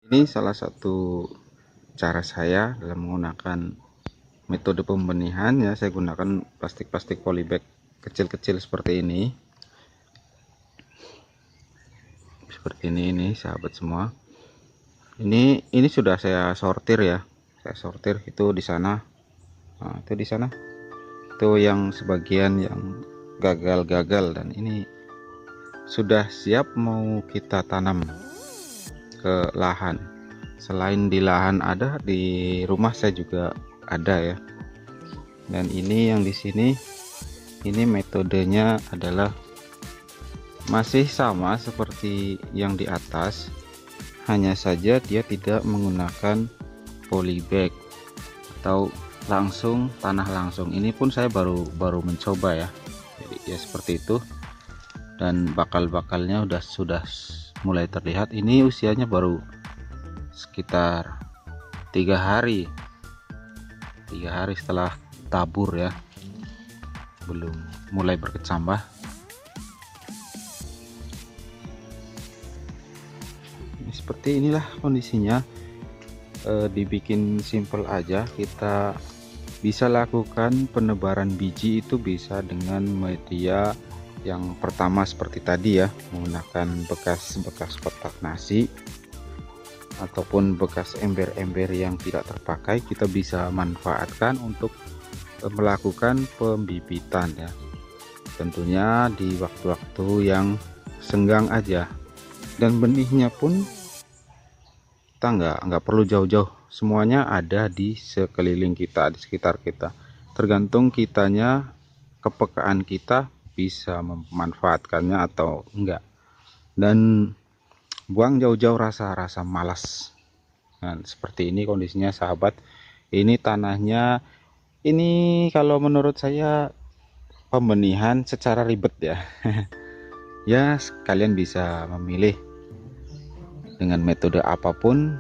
Ini salah satu cara saya dalam menggunakan metode pembenihan ya. Saya gunakan plastik-plastik polybag kecil-kecil seperti ini. Seperti ini sahabat semua. Ini sudah saya sortir ya. Saya sortir itu di sana. Nah, itu di sana. Itu yang sebagian yang gagal-gagal, dan ini sudah siap mau kita tanam ke lahan. Selain di lahan ada, di rumah saya juga ada ya. Dan ini yang di sini, ini metodenya adalah masih sama seperti yang di atas, hanya saja dia tidak menggunakan polybag atau langsung tanah langsung. Ini pun saya baru mencoba ya. Jadi ya seperti itu. Dan bakal-bakalnya sudah mulai terlihat. Ini usianya baru sekitar 3 hari setelah tabur ya, belum mulai berkecambah. Seperti inilah kondisinya. Dibikin simple aja, kita bisa lakukan penebaran biji itu bisa dengan media yang pertama seperti tadi ya, menggunakan bekas-bekas kotak nasi ataupun bekas ember-ember yang tidak terpakai. Kita bisa manfaatkan untuk melakukan pembibitan ya, tentunya di waktu-waktu yang senggang aja. Dan benihnya pun kita nggak perlu jauh-jauh, semuanya ada di sekeliling kita, di sekitar kita. Tergantung kitanya, kepekaan kita bisa memanfaatkannya atau enggak. Dan buang jauh-jauh rasa-rasa malas. Nah, seperti ini kondisinya sahabat. Ini tanahnya, ini kalau menurut saya pembenihan secara ribet ya. Ya, kalian bisa memilih dengan metode apapun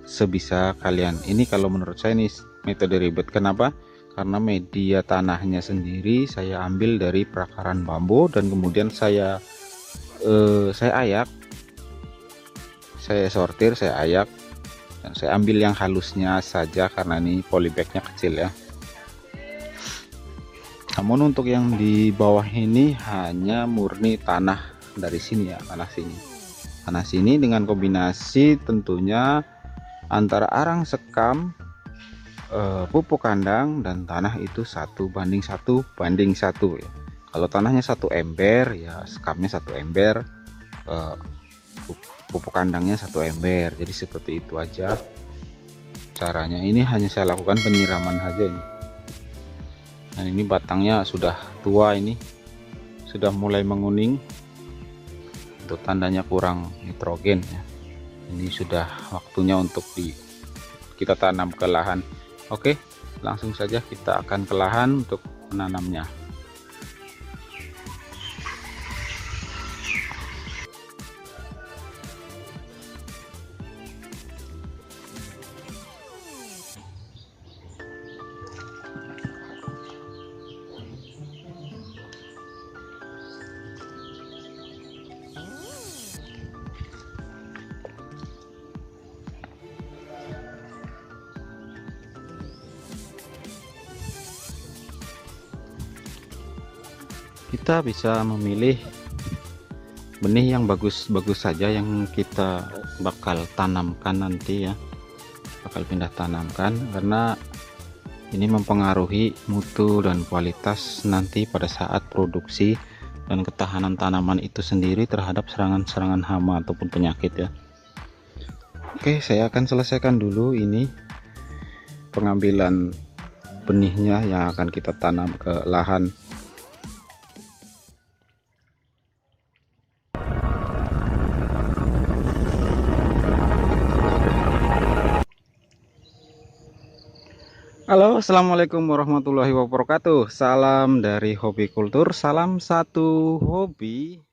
sebisa kalian. Ini kalau menurut saya ini metode ribet. Kenapa? Karena media tanahnya sendiri saya ambil dari perakaran bambu, dan kemudian saya ayak, saya sortir, saya ayak, dan saya ambil yang halusnya saja karena ini polybagnya kecil ya. Namun untuk yang di bawah ini hanya murni tanah dari sini ya, tanah sini dengan kombinasi tentunya antara arang sekam, pupuk kandang, dan tanah itu 1:1 ya. Kalau tanahnya 1 ember ya, sekamnya 1 ember, pupuk kandangnya 1 ember. Jadi seperti itu aja caranya. Ini hanya saya lakukan penyiraman aja ini. Dan ini batangnya sudah tua, ini sudah mulai menguning, itu tandanya kurang nitrogen ya. Ini sudah waktunya untuk kita tanam ke lahan. Oke, langsung saja kita akan ke lahan untuk menanamnya. Kita bisa memilih benih yang bagus-bagus saja yang kita bakal tanamkan nanti ya, bakal pindah tanamkan, karena ini mempengaruhi mutu dan kualitas nanti pada saat produksi dan ketahanan tanaman itu sendiri terhadap serangan-serangan hama ataupun penyakit ya. Oke, saya akan selesaikan dulu ini pengambilan benihnya yang akan kita tanam ke lahan. Halo, assalamualaikum warahmatullahi wabarakatuh. Salam dari Hobi Kultur, salam satu hobi.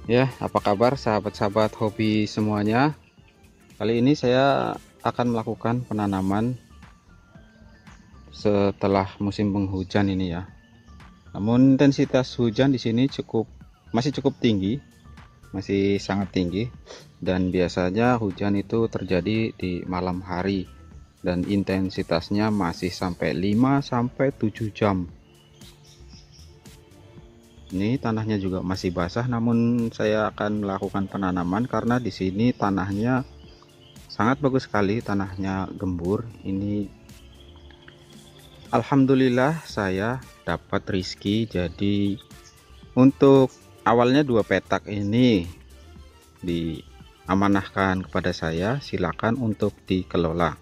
Ya, apa kabar sahabat-sahabat hobi semuanya? Kali ini saya akan melakukan penanaman setelah musim penghujan ini ya. Namun intensitas hujan di sini masih cukup tinggi, masih sangat tinggi, dan biasanya hujan itu terjadi di malam hari dan intensitasnya masih sampai 5 sampai 7 jam. Ini tanahnya juga masih basah, namun saya akan melakukan penanaman karena di sini tanahnya sangat bagus sekali, tanahnya gembur. Ini alhamdulillah saya dapat rezeki. Jadi untuk awalnya 2 petak ini diamanahkan kepada saya, silakan untuk dikelola.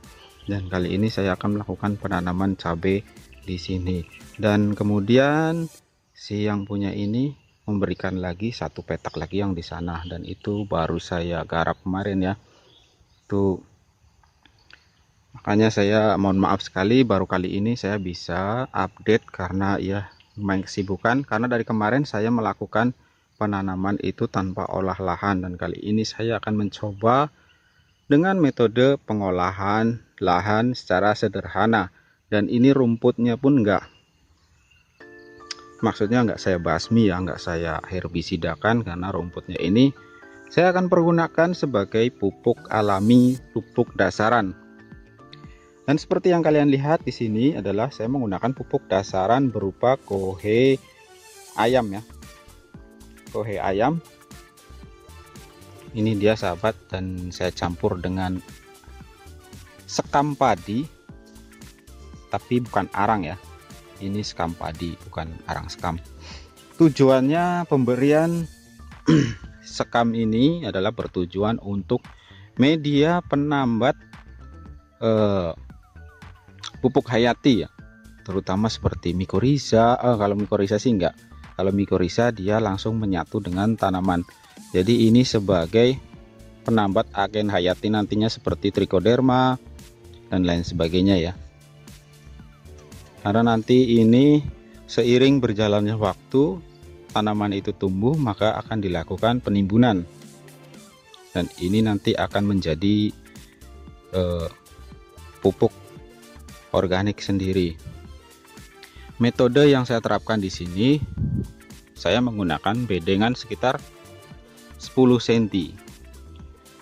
Dan kali ini saya akan melakukan penanaman cabai di sini. Dan kemudian si yang punya ini memberikan lagi 1 petak lagi yang di sana, dan itu baru saya garap kemarin ya. Tuh, makanya saya mohon maaf sekali baru kali ini saya bisa update karena ya lumayan kesibukan, karena dari kemarin saya melakukan penanaman itu tanpa olah lahan, dan kali ini saya akan mencoba dengan metode pengolahan lahan secara sederhana. Dan ini rumputnya pun maksudnya nggak saya basmi ya, nggak saya herbisidakan, karena rumputnya ini saya akan pergunakan sebagai pupuk alami, pupuk dasaran. Dan seperti yang kalian lihat di sini adalah saya menggunakan pupuk dasaran berupa kohe ayam ya. Kohe ayam. Ini dia sahabat, dan saya campur dengan sekam padi. Tapi bukan arang ya. Ini sekam padi, bukan arang sekam. Tujuannya pemberian sekam ini adalah bertujuan untuk media penambat pupuk hayati ya, terutama seperti mikorizа. Kalau mikorizа sih enggak, kalau mikorizа dia langsung menyatu dengan tanaman. Jadi ini sebagai penambat agen hayati nantinya seperti trichoderma dan lain sebagainya ya. Karena nanti ini seiring berjalannya waktu tanaman itu tumbuh, maka akan dilakukan penimbunan, dan ini nanti akan menjadi pupuk organik sendiri. Metode yang saya terapkan di sini, saya menggunakan bedengan sekitar 10 cm.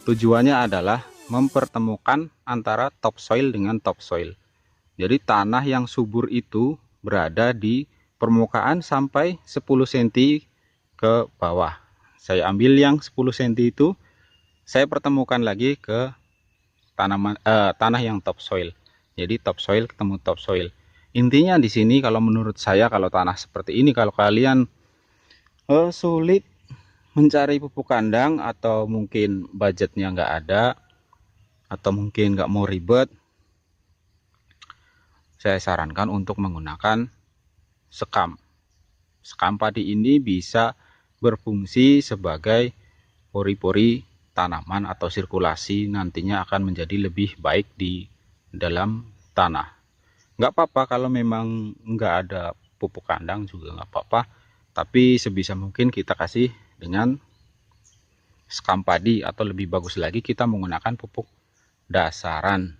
Tujuannya adalah mempertemukan antara topsoil dengan topsoil. Jadi tanah yang subur itu berada di permukaan sampai 10 cm ke bawah. Saya ambil yang 10 cm itu, saya pertemukan lagi ke tanah yang topsoil. Jadi topsoil ketemu topsoil. Intinya di sini kalau menurut saya, kalau tanah seperti ini, kalau kalian sulit mencari pupuk kandang, atau mungkin budgetnya nggak ada, atau mungkin nggak mau ribet, saya sarankan untuk menggunakan sekam. Sekam padi ini bisa berfungsi sebagai pori-pori tanaman atau sirkulasi, nantinya akan menjadi lebih baik di dalam tanah. Nggak apa-apa kalau memang nggak ada pupuk kandang juga nggak apa-apa, tapi sebisa mungkin kita kasih dengan sekam padi, atau lebih bagus lagi kita menggunakan pupuk dasaran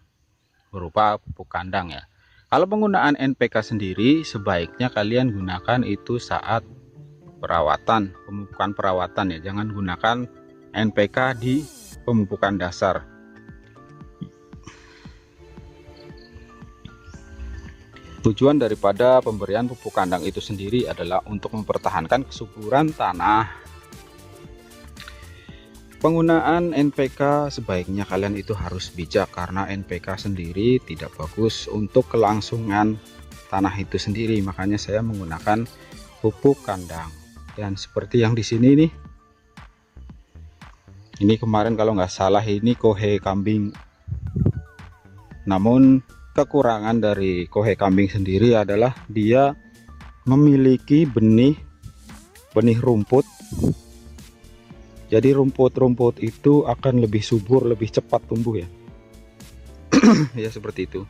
berupa pupuk kandang ya. Kalau penggunaan NPK sendiri sebaiknya kalian gunakan itu saat perawatan, pemupukan perawatan ya. Jangan gunakan NPK di pemupukan dasar. Tujuan daripada pemberian pupuk kandang itu sendiri adalah untuk mempertahankan kesuburan tanah. Penggunaan NPK sebaiknya kalian itu harus bijak, karena NPK sendiri tidak bagus untuk kelangsungan tanah itu sendiri. Makanya saya menggunakan pupuk kandang. Dan seperti yang di sini nih, ini kemarin kalau nggak salah ini kohe kambing. Namun kekurangan dari kohe kambing sendiri adalah dia memiliki benih rumput. Jadi rumput-rumput itu akan lebih subur, lebih cepat tumbuh ya. Ya seperti itu.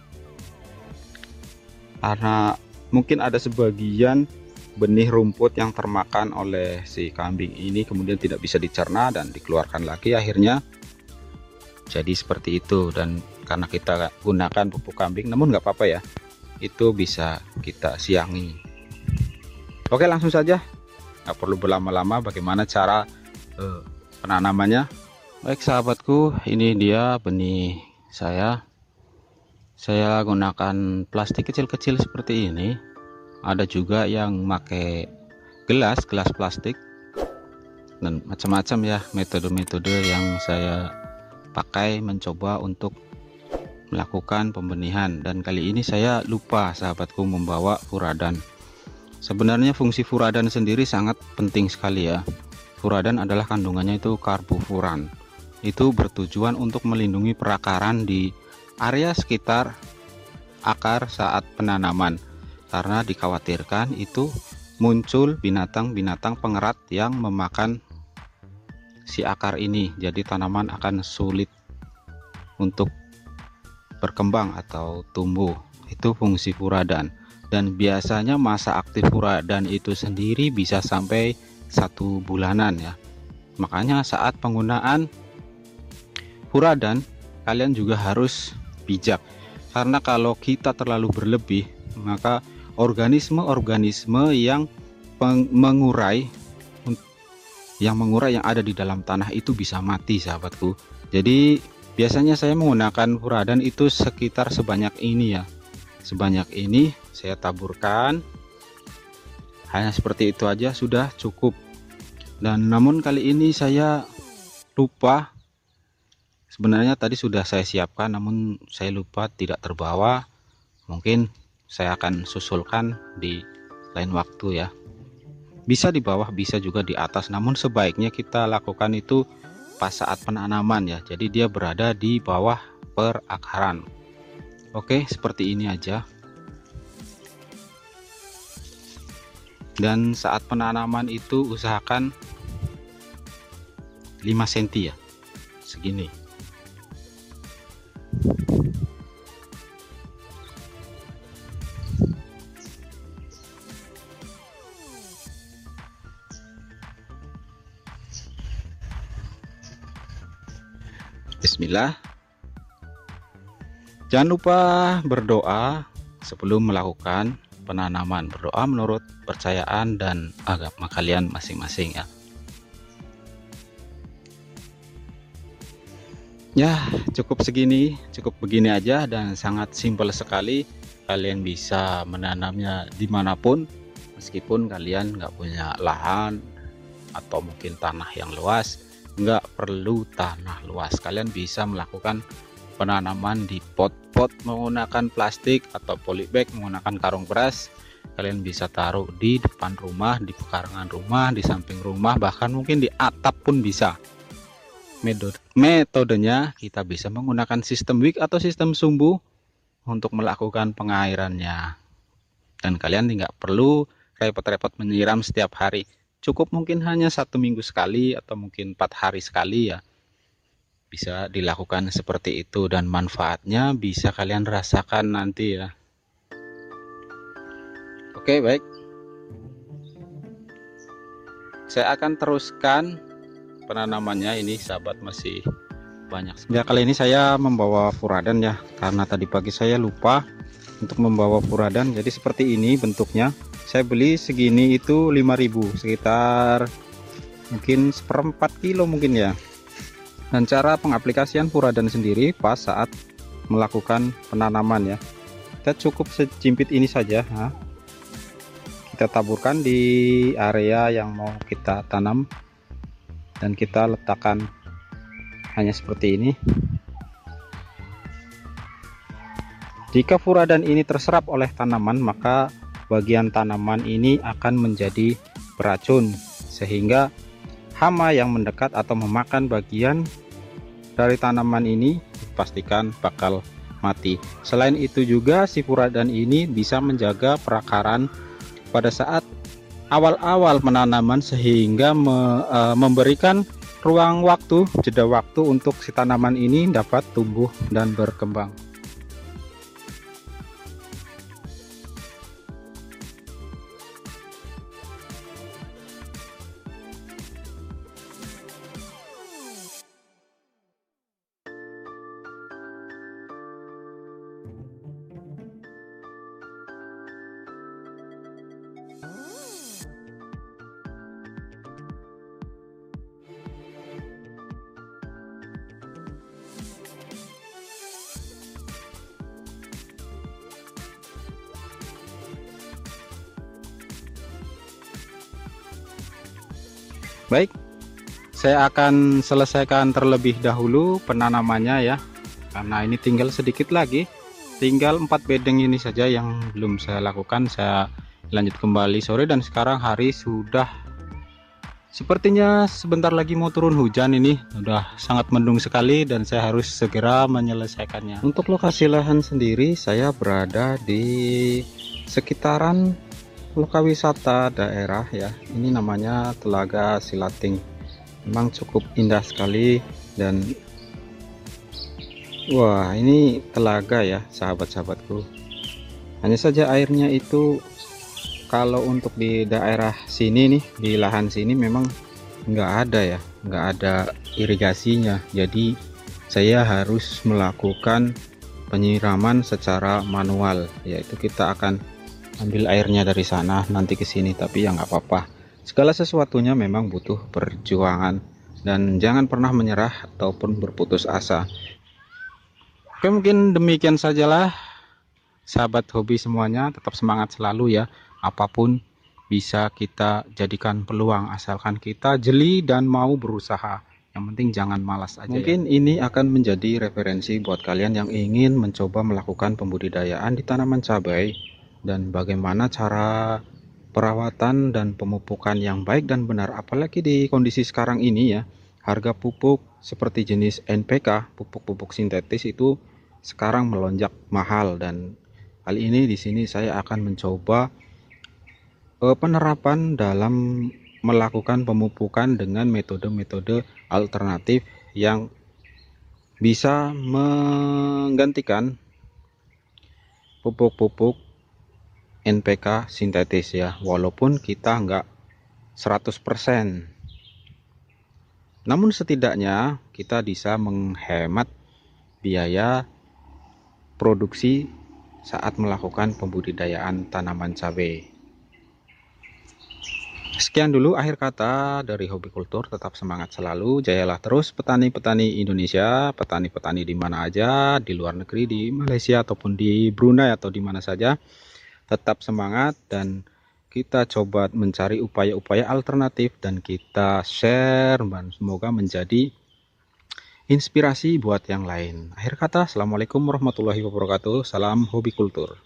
Karena mungkin ada sebagian benih rumput yang termakan oleh si kambing ini kemudian tidak bisa dicerna dan dikeluarkan lagi, akhirnya jadi seperti itu. Dan karena kita gunakan pupuk kambing, namun nggak apa-apa ya, itu bisa kita siangi. Oke, langsung saja, nggak perlu berlama-lama. Bagaimana cara penanamannya? Baik sahabatku, ini dia benih saya gunakan plastik kecil-kecil seperti ini. Ada juga yang pakai gelas plastik, dan macam-macam ya metode-metode yang saya pakai mencoba untuk melakukan pembenihan. Dan kali ini saya lupa sahabatku membawa furadan. Sebenarnya fungsi furadan sendiri sangat penting sekali ya. Furadan adalah kandungannya itu karbofuran. Itu bertujuan untuk melindungi perakaran di area sekitar akar saat penanaman, karena dikhawatirkan itu muncul binatang-binatang pengerat yang memakan si akar ini. Jadi tanaman akan sulit untuk berkembang atau tumbuh. Itu fungsi furadan. Dan biasanya masa aktif furadan itu sendiri bisa sampai 1 bulanan ya. Makanya saat penggunaan furadan kalian juga harus bijak, karena kalau kita terlalu berlebih, maka organisme-organisme yang mengurai yang ada di dalam tanah itu bisa mati sahabatku. Jadi biasanya saya menggunakan furadan itu sekitar sebanyak ini ya. Sebanyak ini saya taburkan, hanya seperti itu aja sudah cukup. Dan namun kali ini saya lupa, sebenarnya tadi sudah saya siapkan namun saya lupa, tidak terbawa. Mungkin saya akan susulkan di lain waktu ya. Bisa di bawah, bisa juga di atas, namun sebaiknya kita lakukan itu pas saat penanaman ya. Jadi dia berada di bawah perakaran. Oke, seperti ini aja. Dan saat penanaman itu usahakan 5 cm ya, segini. Bismillah. Jangan lupa berdoa sebelum melakukan penanaman. Berdoa menurut percayaan dan agama kalian masing-masing ya. Ya, cukup segini, cukup begini aja, dan sangat simpel sekali. Kalian bisa menanamnya dimanapun, meskipun kalian nggak punya lahan atau mungkin tanah yang luas. Nggak perlu tanah luas, kalian bisa melakukan penanaman di pot-pot menggunakan plastik atau polybag menggunakan karung beras. Kalian bisa taruh di depan rumah, di pekarangan rumah, di samping rumah, bahkan mungkin di atap pun bisa. Metodenya kita bisa menggunakan sistem wick atau sistem sumbu untuk melakukan pengairannya, dan kalian tidak perlu repot-repot menyiram setiap hari. Cukup mungkin hanya 1 minggu sekali atau mungkin 4 hari sekali ya. Bisa dilakukan seperti itu, dan manfaatnya bisa kalian rasakan nanti ya. Oke, baik. Saya akan teruskan penanamannya ini sahabat, masih banyak. Ya, kali ini saya membawa furadan ya, karena tadi pagi saya lupa untuk membawa furadan. Jadi seperti ini bentuknya. Saya beli segini itu 5.000, sekitar mungkin 1/4 kilo mungkin ya. Dan cara pengaplikasian furadan sendiri pas saat melakukan penanaman ya, kita cukup sejimpit ini saja. Nah, kita taburkan di area yang mau kita tanam, dan kita letakkan hanya seperti ini. Jika furadan ini terserap oleh tanaman, maka bagian tanaman ini akan menjadi beracun, sehingga hama yang mendekat atau memakan bagian dari tanaman ini dipastikan bakal mati. Selain itu juga si furadan ini bisa menjaga perakaran pada saat awal-awal penanaman, sehingga memberikan ruang waktu, jeda waktu untuk si tanaman ini dapat tumbuh dan berkembang. Baik, saya akan selesaikan terlebih dahulu penanamannya ya, karena ini tinggal sedikit lagi, tinggal 4 bedeng ini saja yang belum saya lakukan. Saya lanjut kembali sore dan sekarang hari sudah sepertinya sebentar lagi mau turun hujan. Ini udah sangat mendung sekali dan saya harus segera menyelesaikannya. Untuk lokasi lahan sendiri, saya berada di sekitaran lokawisata daerah ya. Ini namanya Telaga Silating. Memang cukup indah sekali, dan wah, ini telaga ya sahabat-sahabatku. Hanya saja airnya itu kalau untuk di daerah sini nih, di lahan sini memang nggak ada ya, nggak ada irigasinya. Jadi saya harus melakukan penyiraman secara manual, yaitu kita akan ambil airnya dari sana nanti ke sini. Tapi ya nggak apa-apa, segala sesuatunya memang butuh perjuangan, dan jangan pernah menyerah ataupun berputus asa. Oke, mungkin demikian sajalah sahabat hobi semuanya. Tetap semangat selalu ya, apapun bisa kita jadikan peluang asalkan kita jeli dan mau berusaha. Yang penting jangan malas aja. Mungkin ya, ini akan menjadi referensi buat kalian yang ingin mencoba melakukan pembudidayaan di tanaman cabai, dan bagaimana cara perawatan dan pemupukan yang baik dan benar. Apalagi di kondisi sekarang ini ya, harga pupuk seperti jenis NPK, pupuk-pupuk sintetis itu sekarang melonjak mahal. Dan kali ini di sini saya akan mencoba penerapan dalam melakukan pemupukan dengan metode-metode alternatif yang bisa menggantikan pupuk-pupuk NPK sintetis ya, walaupun kita nggak 100%, namun setidaknya kita bisa menghemat biaya produksi saat melakukan pembudidayaan tanaman cabai. Sekian dulu akhir kata dari Hobi Kultur. Tetap semangat selalu, jayalah terus petani-petani Indonesia, petani-petani di mana aja, di luar negeri, di Malaysia ataupun di Brunei atau di mana saja. Tetap semangat, dan kita coba mencari upaya-upaya alternatif dan kita share, dan semoga menjadi inspirasi buat yang lain. Akhir kata, assalamualaikum warahmatullahi wabarakatuh. Salam Hobi Kultur.